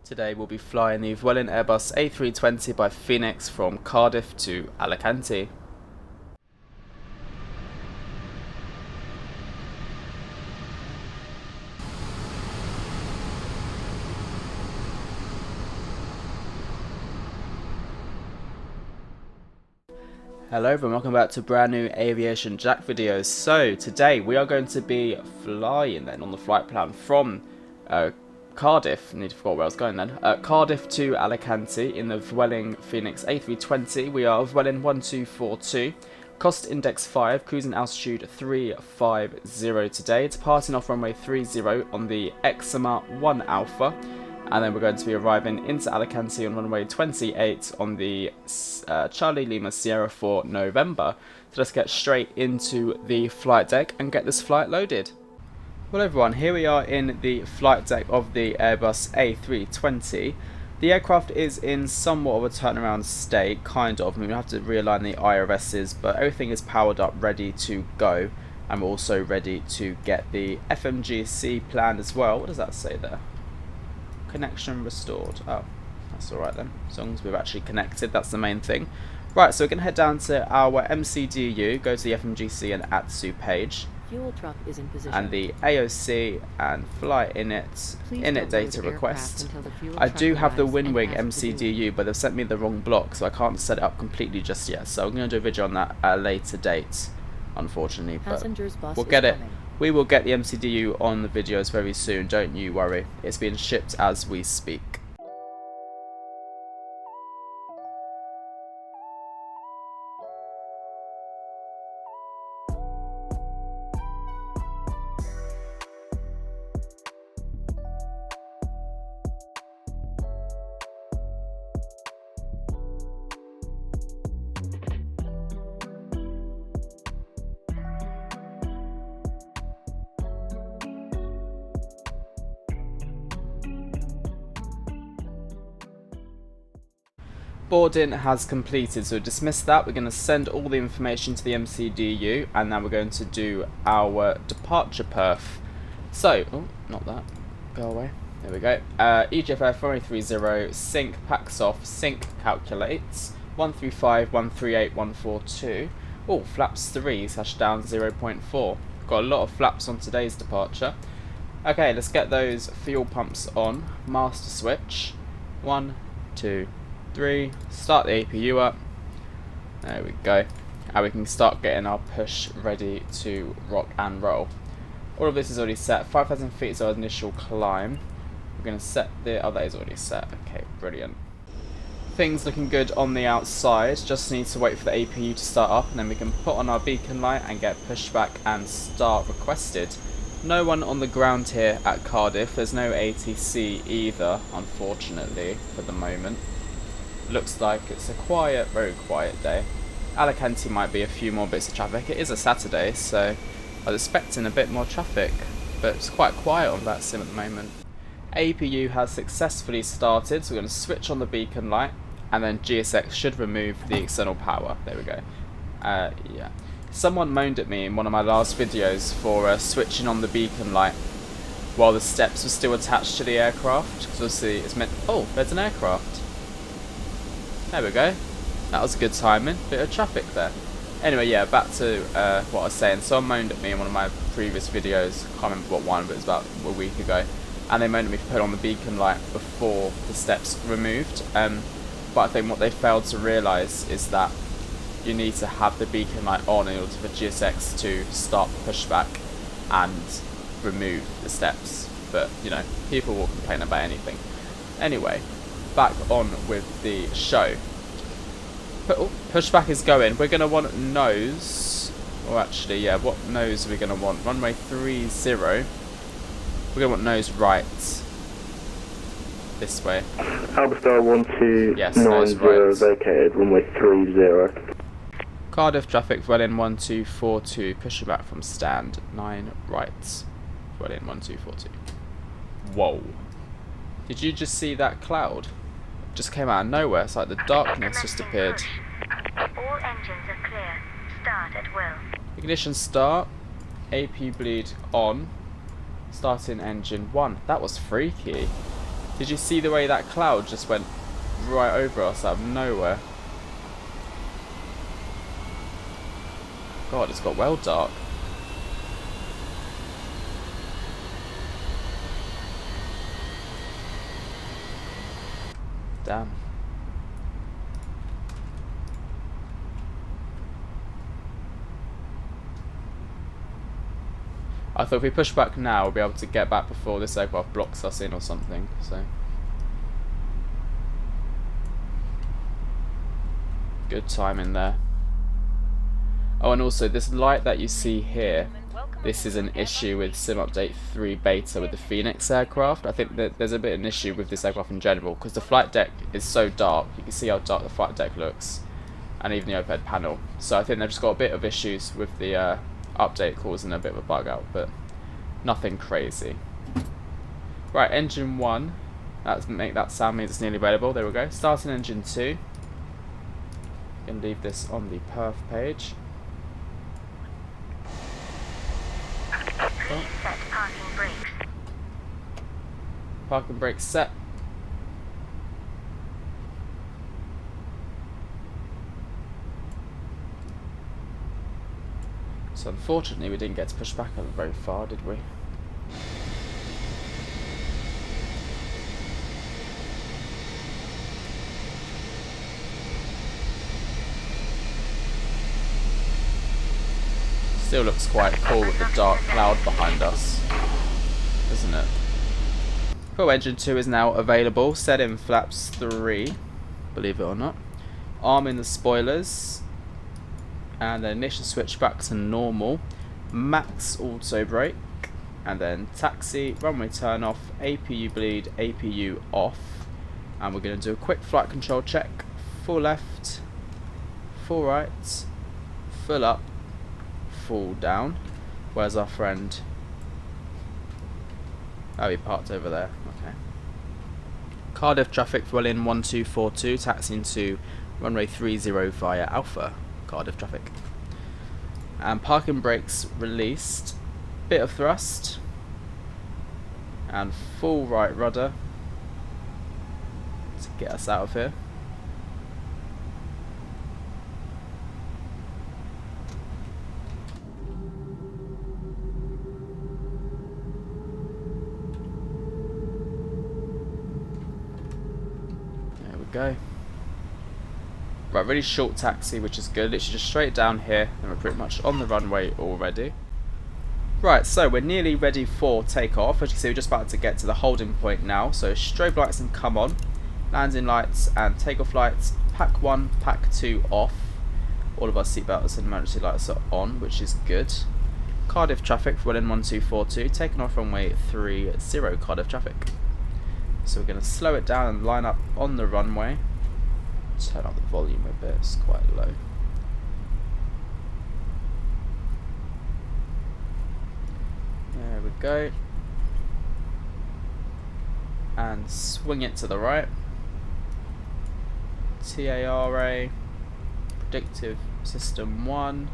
Today we'll be flying the Vueling Airbus A320 by Fenix from Cardiff to Alicante. Hello everyone, welcome back to brand new AviationJack videos. So today we are going to be flying then on the flight plan from Cardiff, I forgot where I was going then, Cardiff to Alicante in the Vueling Fenix A320. We are Vueling 1242, cost index 5, cruising altitude 350 today, departing off runway 30 on the Exima 1 Alpha, and then we're going to be arriving into Alicante on runway 28 on the Charlie Lima Sierra 4 November. So let's get straight into the flight deck and get this flight loaded. Well everyone, here we are in the flight deck of the Airbus A320. The aircraft is in somewhat of a turnaround state, kind of. I mean, we have to realign the IRSs, but everything is powered up, ready to go. And we're also ready to get the FMGC planned as well. What does that say there? Connection restored. Oh, that's alright then. As long as we've actually connected, that's the main thing. Right, so we're going to head down to our MCDU, go to the FMGC and ATSU page. Fuel truck is in position. And the AOC and fly init data request. I do have the Wing MCDU, but they've sent me the wrong block, so I can't set it up completely just yet. So I'm going to do a video on that at a later date, unfortunately. But we'll get it. We will get the MCDU on the videos very soon, don't you worry. It's being shipped as we speak. Boarding has completed, so dismiss that. We're going to send all the information to the MCDU, and now we're going to do our departure perf. So, oh, not that. Go away. There we go. EGFF 4830, sync, packs off, sync, calculates. 135, 138, 142. Oh, flaps 3, /down 0.4. Got a lot of flaps on today's departure. Okay, let's get those fuel pumps on. Master switch. 1, 2, 3, start the APU up. There we go. And we can start getting our push ready to rock and roll. All of this is already set. 5,000 feet is our initial climb. We're going to set the... oh, that is already set. Okay, brilliant. Things looking good on the outside. Just need to wait for the APU to start up, and then we can put on our beacon light and get pushback and start requested. No one on the ground here at Cardiff. There's no ATC either, unfortunately, for the moment. Looks like it's a quiet, very quiet day. Alicante might be a few more bits of traffic. It is a Saturday, so I was expecting a bit more traffic, but it's quite quiet on that sim at the moment. APU has successfully started, so we're going to switch on the beacon light, and then GSX should remove the external power. There we go. Yeah. Someone moaned at me in one of my last videos for switching on the beacon light while the steps were still attached to the aircraft, because obviously it's meant... oh, there's an aircraft. There we go. That was good timing. Bit of traffic there. Anyway, yeah, back to what I was saying. Someone moaned at me in one of my previous videos. I can't remember what one, but it was about a week ago. And they moaned at me for putting on the beacon light before the steps removed. But I think what they failed to realise is that you need to have the beacon light on in order for GSX to start the pushback and remove the steps. But, you know, people will complain about anything. Anyway, back on with the show. Pushback is going. We're going to want nose. Or actually, yeah, what nose are we going to want? Runway 30. We're going to want nose right. This way. Albastar 1290 yes, nose right. Vacated, runway 30. Cardiff traffic, Vueling 1242. Pushback from stand 9 right. Vueling 1242. Whoa. Did you just see that cloud? Just came out of nowhere. It's like the darkness just appeared. All engines are clear. Start at will. Ignition start. AP bleed on. Starting engine 1. That was freaky. Did you see the way that cloud just went right over us out of nowhere? God, it's got well dark. Damn. I thought if we push back now, we'll be able to get back before this aircraft blocks us in or something, so. Good timing there. Oh, and also this light that you see here, this is an issue with Sim Update 3 Beta with the Fenix aircraft. I think that there's a bit of an issue with this aircraft in general, because the flight deck is so dark. You can see how dark the flight deck looks, and even the overhead panel. So I think they've just got a bit of issues with the update causing a bit of a bug out, but nothing crazy. Right, engine 1. Make that sound means it's nearly available. There we go. Starting engine 2. Can leave this on the perf page. Please set parking brakes. Parking brakes set. So unfortunately we didn't get to push back very far, did we? Still looks quite cool with the dark cloud behind us, doesn't it? Cool, engine 2 is now available. Set in flaps 3, believe it or not. Arming the spoilers. And then ignition switch back to normal. Max auto brake. And then taxi, runway turn off, APU bleed, APU off. And we're going to do a quick flight control check. Full left, full right, full up, full down. Where's our friend? Oh, he parked over there. Okay. Cardiff traffic, Vueling 1242, taxiing to runway 30 via Alpha. Cardiff traffic. And parking brakes released. Bit of thrust. And full right rudder to get us out of here. There we go. Right, really short taxi, which is good. Literally just straight down here, and we're pretty much on the runway already. Right, so we're nearly ready for takeoff. As you can see, we're just about to get to the holding point now. So strobe lights and come on, landing lights and takeoff lights. Pack 1, pack 2 off. All of our seatbelts and emergency lights are on, which is good. Cardiff traffic for Vueling 1242, taking off runway 30 Cardiff traffic. So we're going to slow it down and line up on the runway. Turn up the volume a bit, it's quite low. There we go. And swing it to the right. TARA, predictive system 1.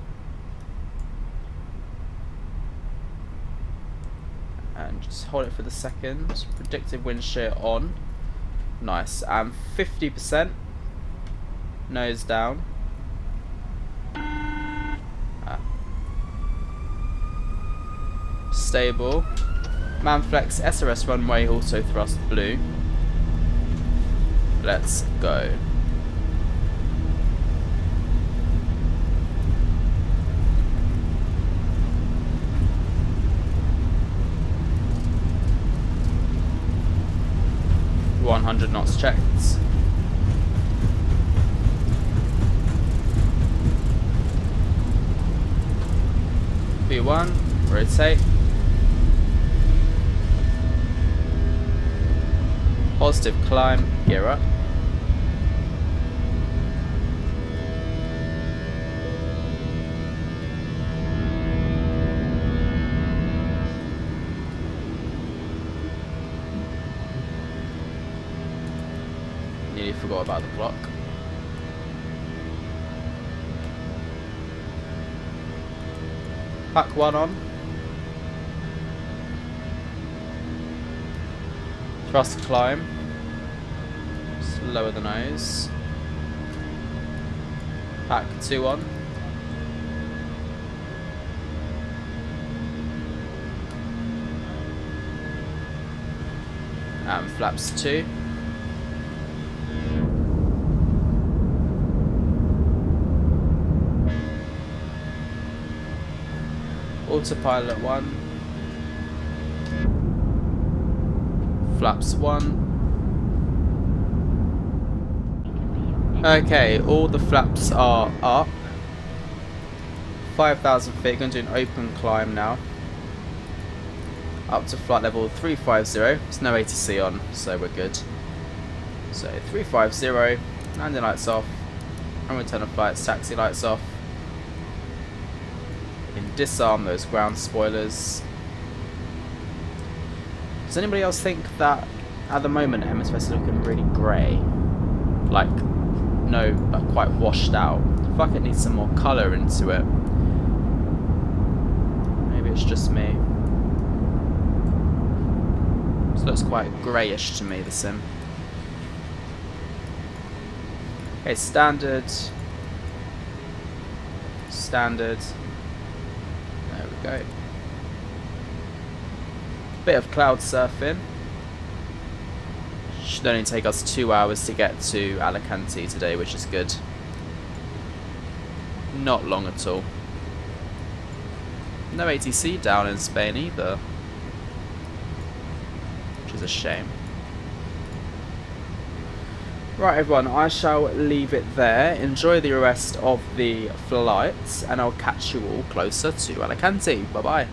And just hold it for the second. Predictive wind shear on. Nice. And 50%. Nose down. Stable. Manflex SRS runway auto thrust blue. Let's go. .100 knots checked. V1, rotate. Positive climb, gear up. Nearly forgot about the clock. Pack 1 on. Thrust climb. Just lower the nose. Pack 2 on. And flaps 2. Autopilot 1. Flaps 1. Okay, all the flaps are up. 5,000 feet, going to do an open climb now. Up to flight level 350. There's no ATC on, so we're good. So 350, landing lights off, and return of flights, taxi lights off. We can disarm those ground spoilers. Does anybody else think that at the moment MSFS is looking really grey? Like, no, like quite washed out. I feel like it needs some more colour into it. Maybe it's just me. This looks quite greyish to me, the sim. Okay, standard. Standard. There we go. Bit of cloud surfing. Should only take us 2 hours to get to Alicante today, which is good. Not long at all. No ATC down in Spain either, which is a shame. Right everyone, I shall leave it there. Enjoy the rest of the flight, and I'll catch you all closer to Alicante. Bye bye.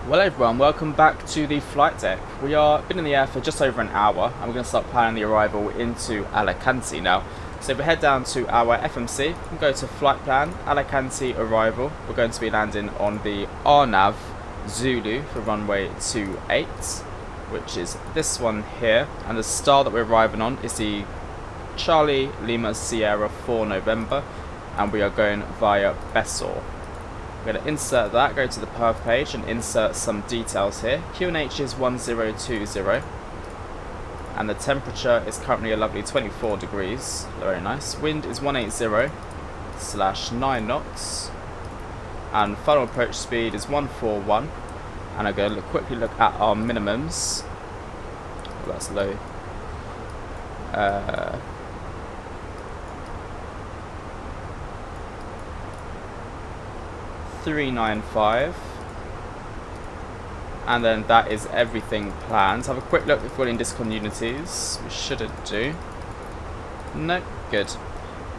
Well everyone, welcome back to the flight deck. We are been in the air for just over an hour, and we're going to start planning the arrival into Alicante now. So if we head down to our FMC, we can go to flight plan, Alicante arrival. We're going to be landing on the RNAV Zulu for runway 28, which is this one here. And the star that we're arriving on is the Charlie Lima Sierra 4 November, and we are going via Bessor. We're going to insert that, go to the perf page and insert some details here. QNH is 1020 and the temperature is currently a lovely 24 degrees, very nice. Wind is 180/9 knots and final approach speed is 141, and I'm going to quickly look at our minimums. Oh, that's low. 395, and then that is everything planned. Have a quick look if we're in discontinuities. We shouldn't do. No, good.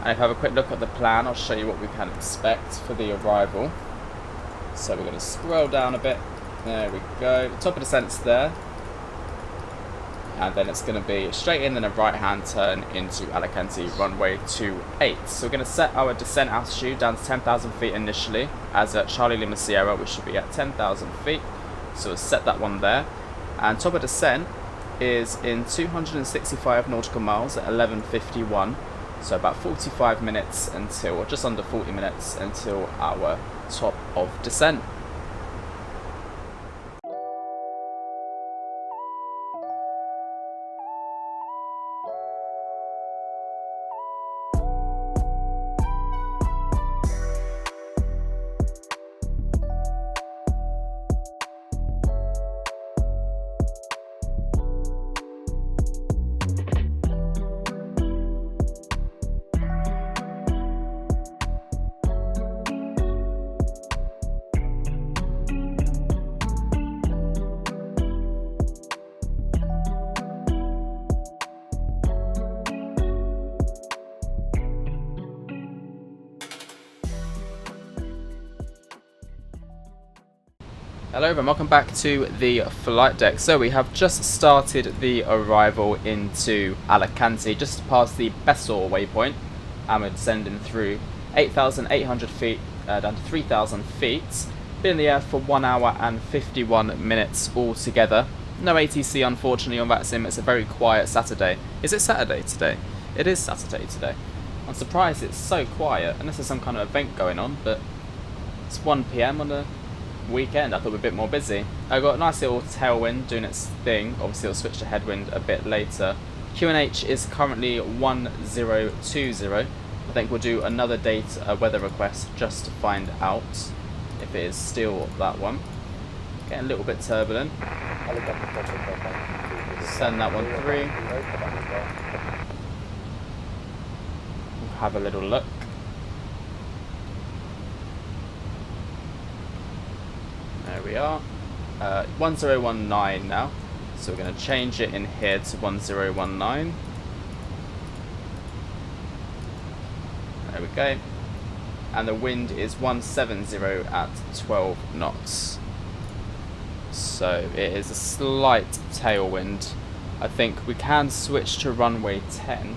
And if I have a quick look at the plan, I'll show you what we can expect for the arrival. So we're going to scroll down a bit. There we go. Top of descent's there. And then it's going to be straight in and a right hand turn into Alicante runway 28. So we're going to set our descent altitude down to 10,000 feet initially as at Charlie Lima Sierra, which should be at 10,000 feet. So we'll set that one there. And top of descent is in 265 nautical miles at 11:51. So about 45 minutes until, or just under 40 minutes until our top of descent. Hello and welcome back to the flight deck. So we have just started the arrival into Alicante, just past the Bessor waypoint, and we're descending through 8,800 feet down to 3,000 feet. Been in the air for 1 hour and 51 minutes altogether. No ATC unfortunately on Vatsim. It's a very quiet Saturday. Is it Saturday today? It is Saturday today. I'm surprised it's so quiet, unless there's some kind of event going on, but it's 1 PM on a weekend. I thought we'd be a bit more busy. I got a nice little tailwind doing its thing. Obviously it'll switch to headwind a bit later. QNH is currently 1020. I think we'll do another date weather request just to find out if it is still that one. Getting a little bit turbulent. Send that one through. We'll have a little look. There we are. 1019 now. So we're going to change it in here to 1019. There we go. And the wind is 170 at 12 knots. So it is a slight tailwind. I think we can switch to runway 10,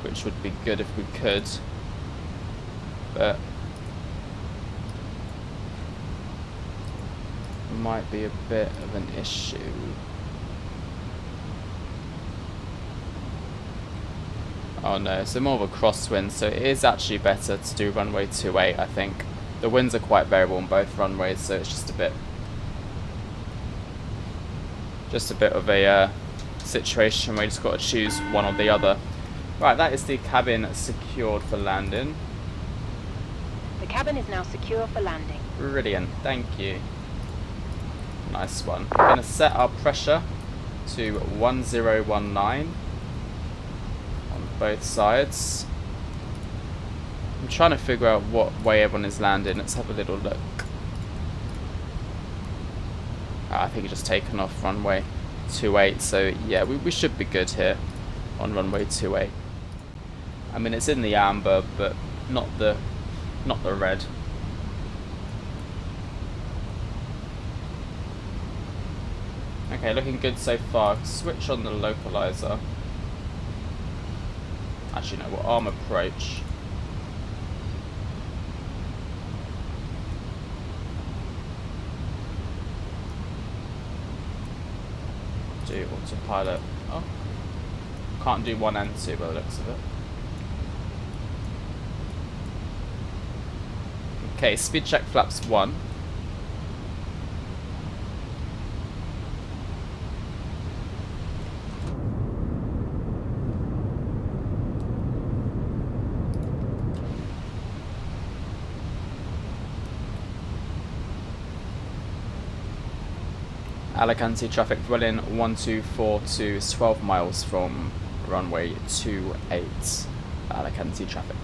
which would be good if we could. But might be a bit of an issue. Oh no, so more of a crosswind, so it is actually better to do runway 28, I think. The winds are quite variable on both runways, so it's just a bit of a situation where you just got to choose one or the other. Right, that is the cabin secured for landing. The cabin is now secure for landing. Brilliant, thank you. Nice one. We're going to set our pressure to 1019 on both sides. I'm trying to figure out what way everyone is landing. Let's have a little look. I think it's just taken off runway 28, so yeah, we should be good here on runway 28. I mean, it's in the amber, but not the red. Okay, looking good so far. Switch on the localizer. Actually, no, we'll arm approach. Do autopilot. Oh, can't do 1 and 2 by the looks of it. Okay, speed check flaps 1. Alicante traffic, Vueling 1242 is 12 miles from runway 28. Alicante traffic.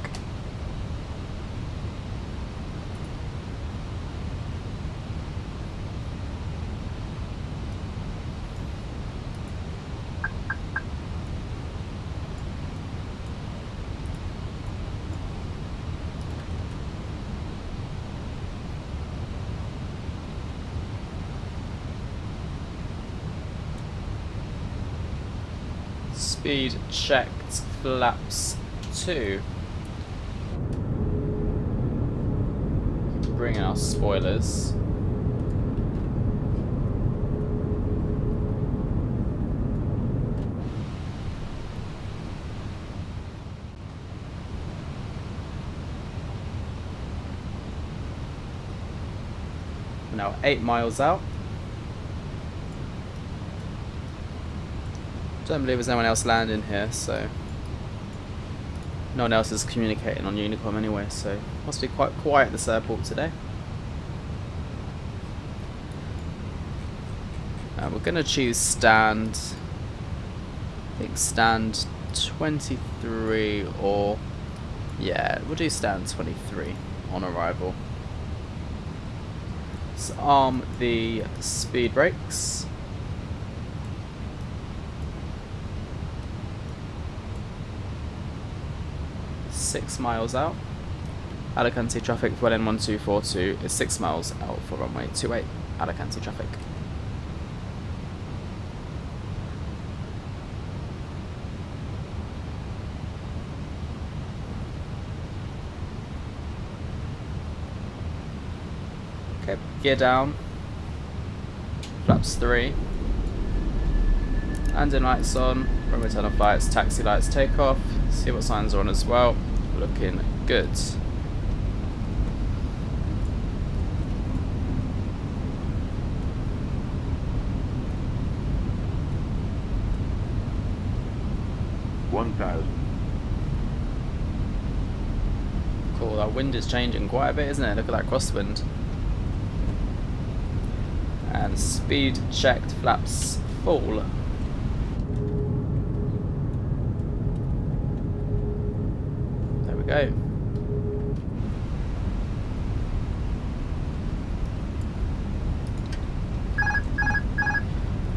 Speed checked, flaps 2. Bring in our spoilers. We're now 8 miles out. Don't believe there's no one else landing here, so no one else is communicating on Unicom anyway, so must be quite quiet at this airport today. We're gonna choose stand, I think stand 23, or yeah, we'll do stand 23 on arrival. Let's arm the speed brakes. .6 miles out. Alicante traffic, Vueling 1242 is 6 miles out for runway 28. Alicante traffic. Okay, gear down. Flaps 3. Landing lights on. Runway turn off lights. Taxi lights takeoff. See what signs are on as well. Looking good. Cool, that wind is changing quite a bit, isn't it? Look at that crosswind. And speed checked, flaps full. There we go.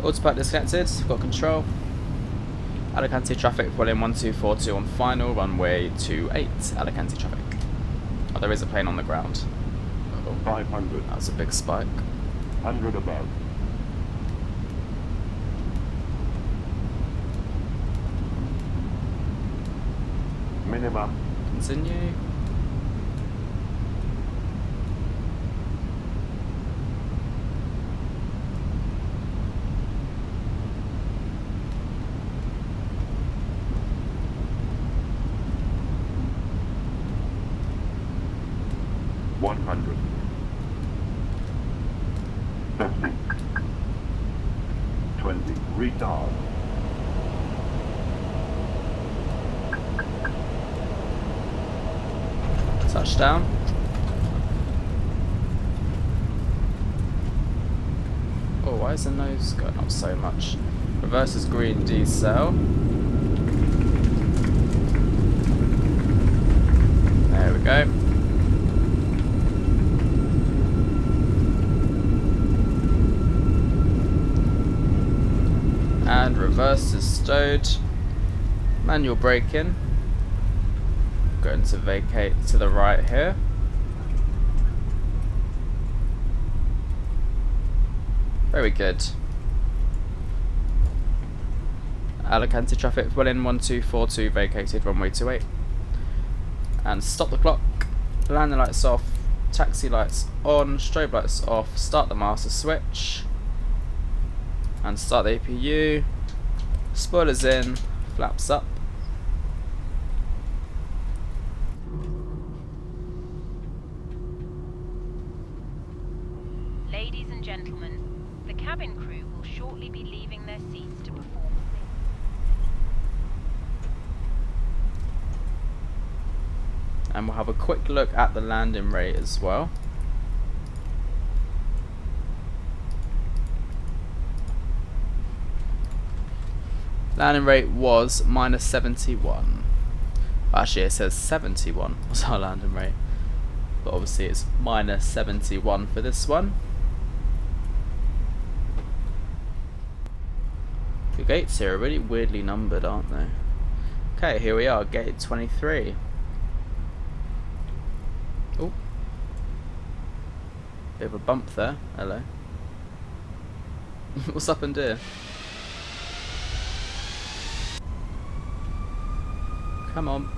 Autopilot disconnected, got control. Alicante traffic, Vueling 1242 on final, runway 28, Alicante traffic. Oh, there is a plane on the ground. Oh, 500. That's a big spike. 100 above. Minimum. Continue. $100. 50. 20. Retard. Touchdown. Oh, why is the nose going up so much? Reverse is green, decel. There we go. And reverse is stowed. Manual braking. Going to vacate to the right here. Very good. Alicante traffic, Vueling 1242 vacated, runway 28. And stop the clock. Landing lights off. Taxi lights on. Strobe lights off. Start the master switch. And start the APU. Spoilers in. Flaps up. Ladies and gentlemen, the cabin crew will shortly be leaving their seats to perform. And we'll have a quick look at the landing rate as well. Landing rate was -71. Actually, it says 71 was our landing rate. But obviously it's -71 for this one. The gates here are really weirdly numbered, aren't they? Okay, here we are, gate 23. Oh. Bit of a bump there. Hello. What's up in here? Come on.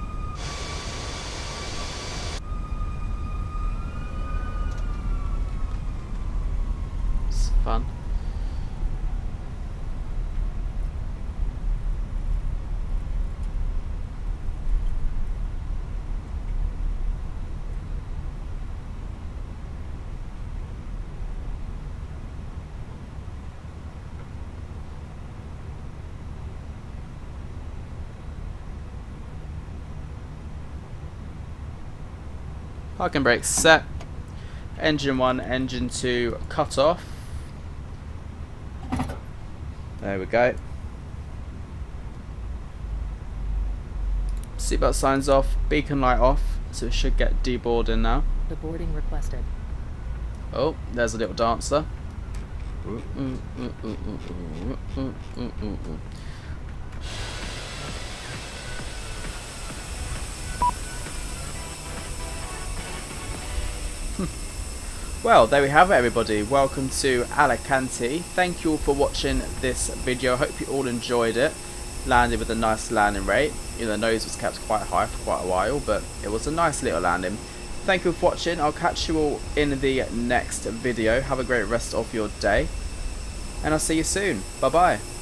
It's fun. Parking brakes set. Engine 1, engine 2 cut off. There we go. Seatbelt signs off, beacon light off, so it should get deboarding now. The boarding requested. Oh, there's a little dancer. Well, there we have it, everybody. Welcome to Alicante. Thank you all for watching this video. I hope you all enjoyed it. Landed with a nice landing rate. You know, the nose was kept quite high for quite a while, but it was a nice little landing. Thank you for watching. I'll catch you all in the next video. Have a great rest of your day, and I'll see you soon. Bye bye.